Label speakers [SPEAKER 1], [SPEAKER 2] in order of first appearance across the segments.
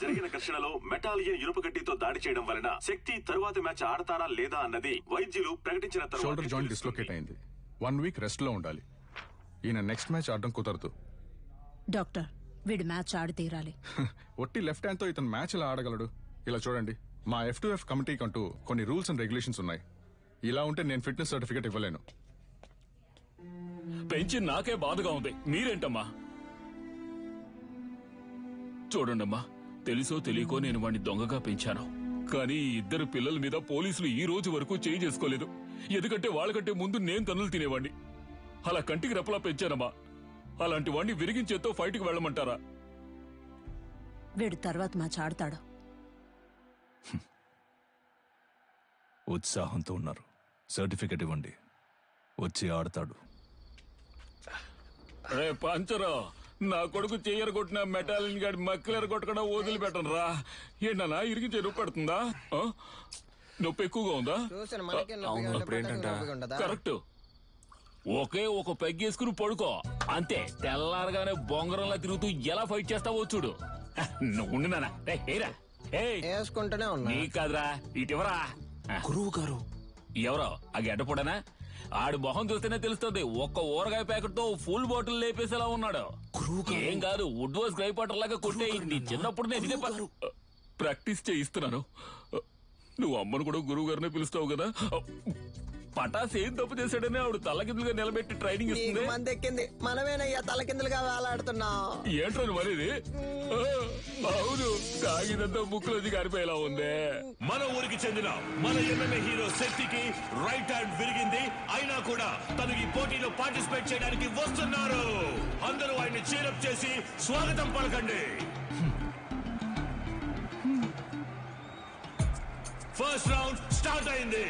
[SPEAKER 1] జరిగిన ఘర్షణలో మెటాలియన్ ఇనుప గడ్డితో దాడి చేయడం వలన శక్తి తరువాతి మ్యాచ్ ఆడతారా లేదా అన్నది వైద్యులు ప్రకటించిన తర్వాత
[SPEAKER 2] షోల్డర్ జాయింట్ డిస్లోకేట్ అయింది. 1 వీక్ రెస్ట్ లో ఉండాలి. ఈయన నెక్స్ట్ మ్యాచ్ ఆడడం కుదరదు.
[SPEAKER 3] డాక్టర్, వీడు మ్యాచ్ ఆడి తీరాలి.
[SPEAKER 2] ఒట్టి లెఫ్ట్ హ్యాండ్ తో ఇతను మ్యాచ్ ఎలా ఆడగలడు? ఇలా చూడండి, మా F2F కమిటీకి అంటూ కొన్ని రూల్స్ అండ్ రెగ్యులేషన్స్ ఉన్నాయి. ఇలా ఉంటే నేను ఫిట్నెస్ సర్టిఫికేట్ ఇవ్వలేను.
[SPEAKER 4] పెంచి నాకే బాధగా ఉంది, మీరేంటమ్మా? చూడండమ్మా, తెలుసో తెలియకో నేను వాడిని దొంగగా పెంచాను. కానీ ఈ ఇద్దరు పిల్లల మీద పోలీసులు ఈ రోజు వరకు చేయి చేసుకోలేదు. ఎందుకంటే వాళ్ళకంటే ముందు నేను తన్నులు తినేవాడిని. అలా కంటికి రెప్పలా పెంచానమ్మా. అలాంటి వాడిని విరిగించేతో ఫైట్కి వెళ్ళమంటారా?
[SPEAKER 3] వీడు తర్వాత మ్యాచ్ ఆడతాడు.
[SPEAKER 5] ఉత్సాహంతో ఉన్నారు, సర్టిఫికెట్ ఇవ్వండి, వచ్చి ఆడతాడు.
[SPEAKER 4] రే పంచరా, నా కొడుకు చెయ్యరు కొట్టిన మెటాలిన్ గాడి మక్కలేరు కొట్టకుండా వదిలిపెట్టను రా. ఏంటన్నా ఇరిగి చెరువు పడుతుందా? నొప్పి ఎక్కువగా ఉందా? కరెక్ట్. ఒకే ఒక పెగ్గేసుకుని పడుకో అంతే. తెల్లారగానే బొంగరంలా తిరుగుతూ ఎలా ఫైట్ చేస్తావో చూడు. నువ్వు
[SPEAKER 6] వేసుకుంటూనే ఉన్నా.
[SPEAKER 4] నీ కాదురా, ఇటివరా.
[SPEAKER 5] గురువు గారు
[SPEAKER 4] ఎవరో ఆ గడ్డపడనా? ఆడి మొహం చూస్తేనే తెలుస్తుంది. ఒక్క ఊరగాయ ప్యాకెట్ తో ఫుల్ బాటిల్ లేపేసేలా ఉన్నాడు. ఏం కాదు, వుడ్ వాస్ గ్రై పాటర్ లాగా కొట్టే. నీ చిన్నప్పుడు నేను ప్రాక్టీస్ చేయిస్తున్నాను. నువ్వు అమ్మను కూడా గురువు గారినే పిలుస్తావు కదా. పటాస్ ఏం తప్పు చేశాడని ఆవిడ తలకిందులుగా నిలబెట్టి ట్రైనింగ్ ఇస్తుంది.
[SPEAKER 6] మంది ఎక్కింది, మనమేనయ్యా తలకిందులుగా వేలాడుతున్నాం.
[SPEAKER 4] ఏంటో మరిది? అవును, తాగినంతా ముక్కులోంచి గారిపోయేలా ఉందే.
[SPEAKER 1] మన ఊరికి చెందిన మన MMA హీరో శక్తికి రైట్ హ్యాండ్ విరిగింది. అయినా కూడా తను ఈ పోటీలో పార్టిసిపేట్ చేయడానికి వస్తున్నారు. అందరూ ఆయన్ని చీరప్ చేసి స్వాగతం పలకండి. ఫస్ట్ రౌండ్ స్టార్ట్ అయింది.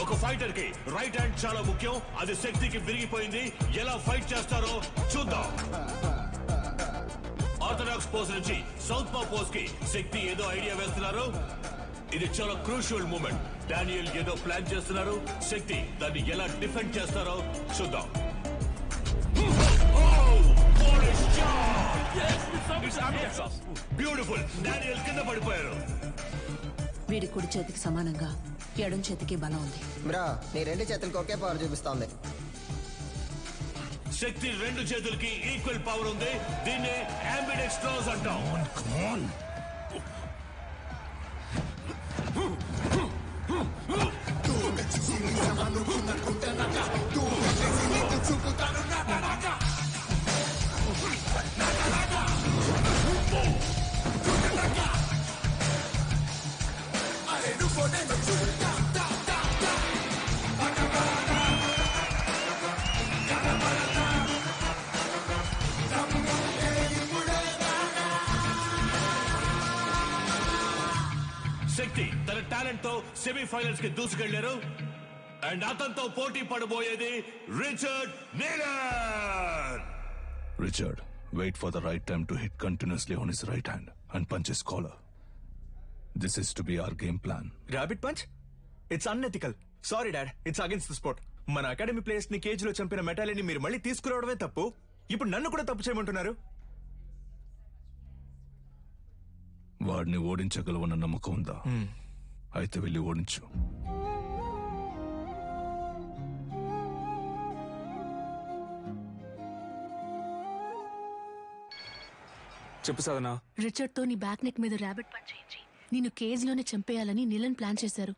[SPEAKER 1] ఒక ఫైటర్ కి రైట్ హ్యాండ్ చాలా ముఖ్యం. అది శక్తికి విరిగిపోయింది. ఎలా ఫైట్ చేస్తారో చూద్దాం. ఆర్థడాక్స్ పోజ్ నుంచి సౌత్ పా పోజ్ కి శక్తి ఏదో ఐడియా వేస్తున్నారు. ఇది చాలా క్రూషియల్ మూమెంట్. డానియల్ ఏదో ప్లాన్ చేస్తున్నారు. శక్తి దాన్ని ఎలా డిఫెండ్ చేస్తారో చూద్దాం. బ్యూటిఫుల్. డానియల్ కింద పడిపోయారు.
[SPEAKER 3] వీడి కుడి చేతికి సమానంగా ఎడం చేతికి బలం ఉంది.
[SPEAKER 6] బ్రో, నీ 2 చేతులకు ఒకే పవర్ చూపిస్తోంది.
[SPEAKER 1] శక్తి 2 చేతులకి ఈక్వల్ పవర్ ఉంది. దీన్నే అంబిడెక్స్ట్రోస్ అంటాం. శక్తి తన టాలెంట్ తో సెమీఫైనల్స్ కి దూసుకెళ్లారు. అండ్ అతనితో పోటీ పడబోయేది Richard నీలర్.
[SPEAKER 5] Richard, wait for the right time to hit continuously on his right hand and punch his collar. This is to be our game plan.
[SPEAKER 7] Rabbit punch? It's unethical. Sorry dad, it's against the sport. మన academy players ని cage లో చంపిన మెటాలియన్ ని మీరు మళ్ళీ తీసుకురావడమే తప్పు. ఇప్పుడు నన్ను కూడా తప్పు చేయమంటున్నారు.
[SPEAKER 5] వాడిని ఓడించగలవన్న నమ్మకం ఉందా? అయితే వెళ్ళి ఓడించు.
[SPEAKER 7] చెప్పు సాధనా.
[SPEAKER 8] రిచర్డ్ తో నీ బ్యాక్ నెక్ మీద ర్యాబిట్ పంచ్ చేయించి నిన్ను కేజ్ లోనే చంపేయాలని నీలన్ ప్లాన్ చేశారు.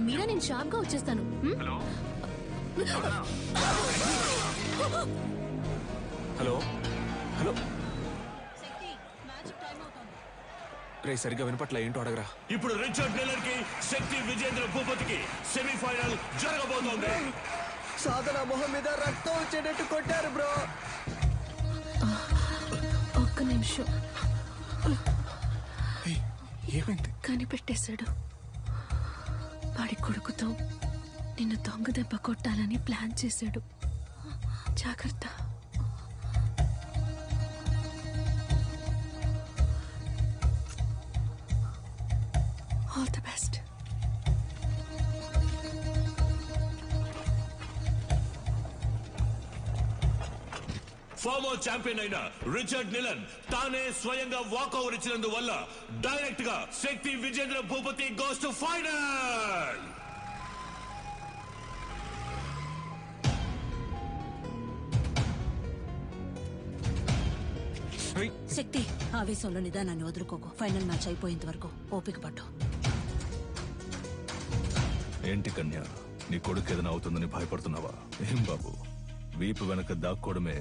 [SPEAKER 8] మీరా, నేను షార్ప్ గా వచ్చేస్తాను.
[SPEAKER 7] హలో హలో రే, సరిగ్గా వినపట్ల, ఏంటో అడగరా.
[SPEAKER 1] ఇప్పుడు రిచర్డ్ నీలర్ కి శక్తి విజేంద్ర భూపతికి సెమీఫైనల్ జరగబోతోంది.
[SPEAKER 6] సాధన మొహం మీద రక్తం వచ్చేటట్టు కొట్టారు బ్రో.
[SPEAKER 8] ఒక్క నిమిషం.
[SPEAKER 7] ఏమైంది?
[SPEAKER 8] కనిపెట్టేశాడు. వాడి కొడుకుతో నిన్ను దొంగ దెబ్బ కొట్టాలని ప్లాన్ చేశాడు. జాగ్రత్త. All the best.
[SPEAKER 1] Former champion అయిన రిచర్డ్ నిలన్ తానే స్వయంగా వాకౌవర్ ఇచ్చినందువల్ల డైరెక్ట్ గా Shakti Vijendra Bhupathi goes to final.
[SPEAKER 3] Shakti ఆవేశంలో నిదానాన్ని వదులుకోకు. ఫైనల్ మ్యాచ్ అయిపోయేంత వరకు ఓపిక పట్టు.
[SPEAKER 5] ఏంటి కన్యా, నీ కొడుకు ఏదైనా అవుతుందని భయపడుతున్నావా? ఏం బాబు, వీపు వెనక దాక్కోవడమే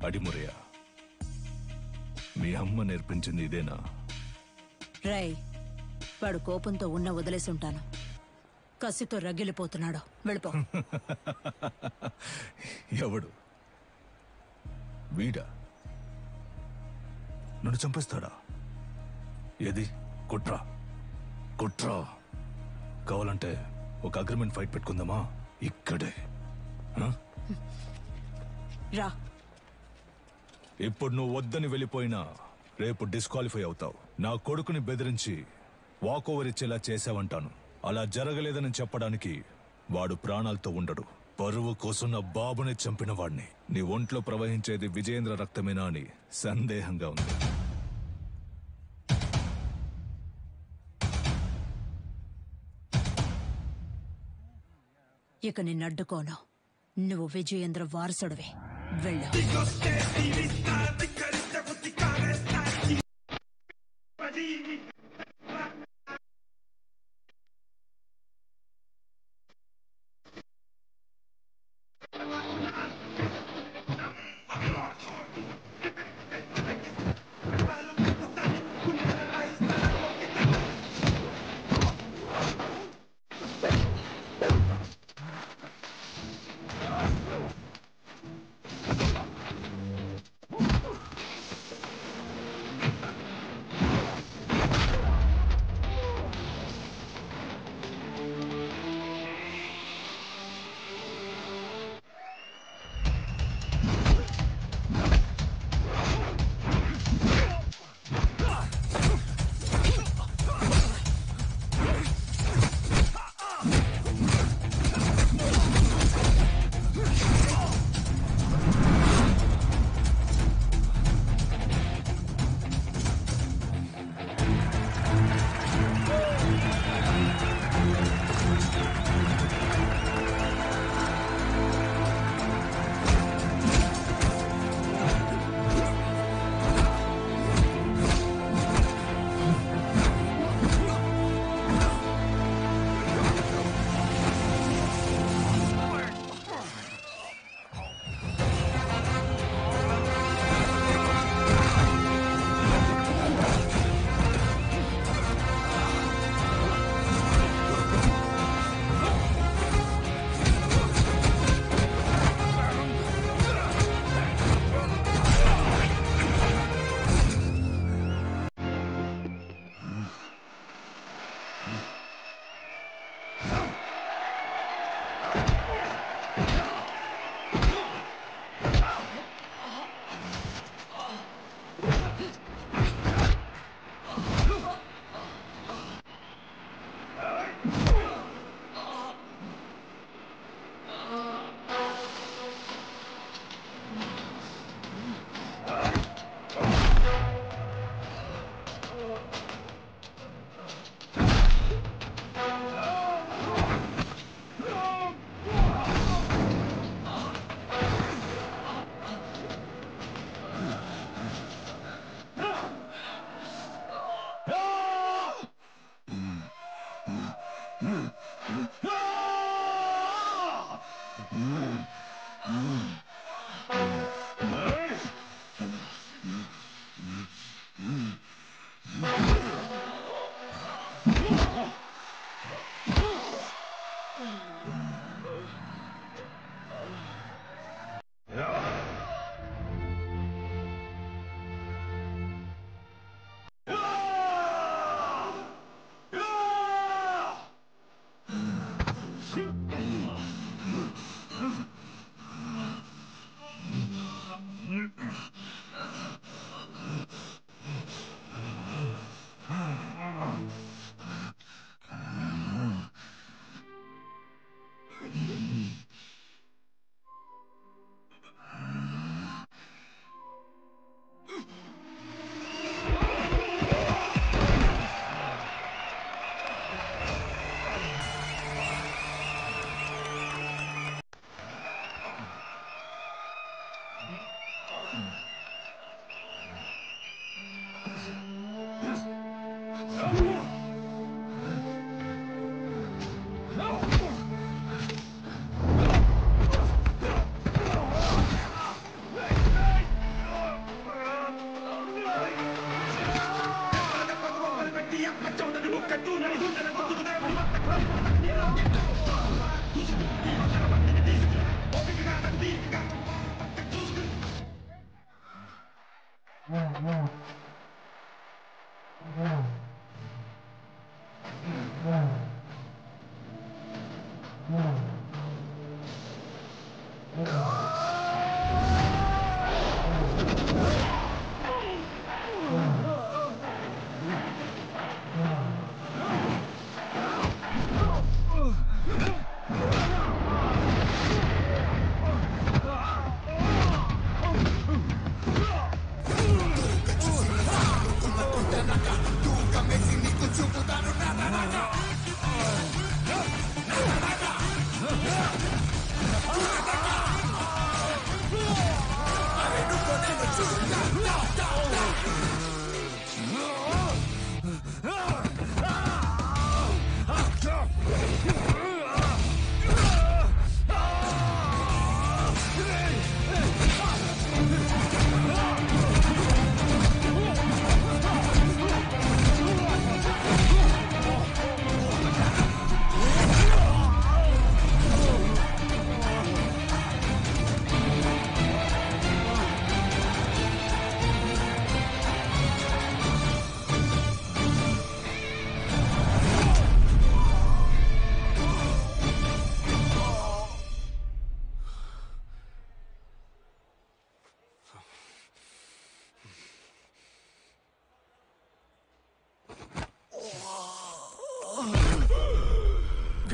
[SPEAKER 5] అడిమురయా? మీ అమ్మ నేర్పించింది ఇదేనా?
[SPEAKER 3] రై, వాడు కోపంతో ఉన్న వదిలేసి ఉంటాను. కసితో రగిలిపోతున్నాడు. వెళ్ళిపో.
[SPEAKER 5] ఎవడు వీడా? నన్ను చంపేస్తాడా? ఏది కుట్రా కుట్రా? కావాలంటే ఒక అగ్రిమెంట్ ఫైట్ పెట్టుకుందామా ఇక్కడే?
[SPEAKER 3] రా.
[SPEAKER 5] ఇప్పుడు నువ్వు వద్దని వెళ్ళిపోయినా రేపు డిస్క్వాలిఫై అవుతావు. నా కొడుకుని బెదిరించి వాకోవర్ ఇచ్చేలా చేశావంటాను. అలా జరగలేదని చెప్పడానికి వాడు ప్రాణాలతో ఉండడు. పరువు కోసం నా బాబుని చంపిన వాడిని. నీ ఒంట్లో ప్రవహించేది విజయేంద్ర రక్తమేనా అని సందేహంగా ఉంది.
[SPEAKER 3] ఇక నిన్నడ్డుకోను. నువ్వు విజయేంద్ర వారసుడివే. వెళ్ళు.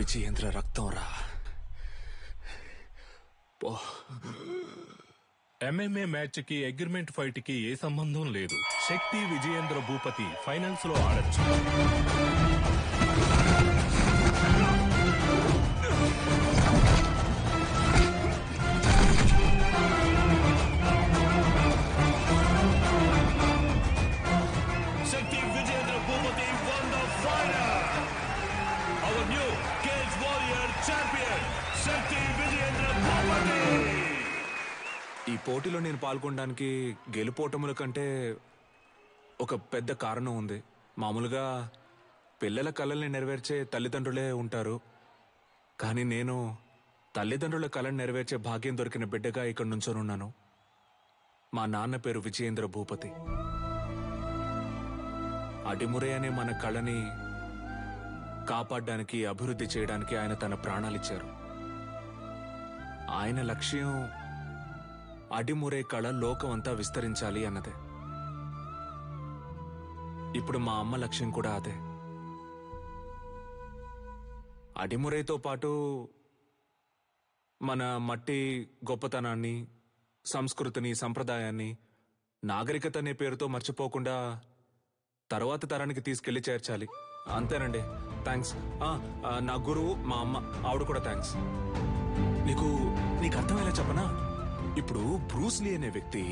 [SPEAKER 7] విజయేంద్ర రక్తం రా.
[SPEAKER 1] MMA మ్యాచ్ కి అగ్రిమెంట్ ఫైట్ కి ఏ సంబంధం లేదు. శక్తి విజయేంద్ర భూపతి ఫైనల్స్ లో ఆడచ్చు. శక్తి Vijayendra Bhupathi won the final. Our new Cage Warrior champion, శక్తి విజయేంద్ర భూపతి.
[SPEAKER 7] ఈ పోటీలో నేను పాల్గొనడానికి గెలుపోటముల కంటే ఒక పెద్ద కారణం ఉంది. మామూలుగా పిల్లల కలల్ని నెరవేర్చే తల్లిదండ్రులే ఉంటారు, కానీ నేను తల్లిదండ్రుల కళను నెరవేర్చే భాగ్యం దొరికిన బిడ్డగా ఇక్కడ నుంచోనున్నాను. మా నాన్న పేరు విజయేంద్ర భూపతి. అడిమురే అనే మన కళని కాపాడడానికి, అభివృద్ధి చేయడానికి ఆయన తన ప్రాణాలిచ్చారు. ఆయన లక్ష్యం అడిమురే కళ లోకమంతా విస్తరించాలి అన్నదే. ఇప్పుడు మా అమ్మ లక్ష్యం కూడా అదే. అడిమురేతో పాటు మన మట్టి గొప్పతనాన్ని, సంస్కృతిని, సంప్రదాయాన్ని, నాగరికత అనే పేరుతో మర్చిపోకుండా తర్వాత తరానికి తీసుకెళ్లి చేర్చాలి. అంతేనండి. థ్యాంక్స్. నా గురువు మా అమ్మ, ఆవిడ కూడా థ్యాంక్స్. నీకు అర్థమయ్యేలా చెప్పనా? ఇప్పుడు బ్రూస్లీ అనే వ్యక్తి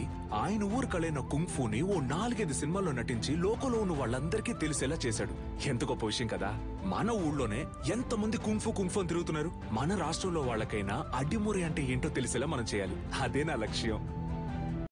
[SPEAKER 7] ఆయన ఊరు కళైన కుంగ్ఫూని ఓ 4-5 సినిమాల్లో నటించి లోకంలో ఉన్న వాళ్ళందరికీ తెలిసేలా చేశాడు. ఎంత గొప్ప విషయం కదా. మన ఊళ్ళోనే ఎంతమంది కుంగ్ఫూ తిరుగుతున్నారు. మన రాష్ట్రంలో వాళ్ళకైనా అడ్డిమురి అంటే ఏంటో తెలిసేలా మనం చేయాలి. అదే నా లక్ష్యం.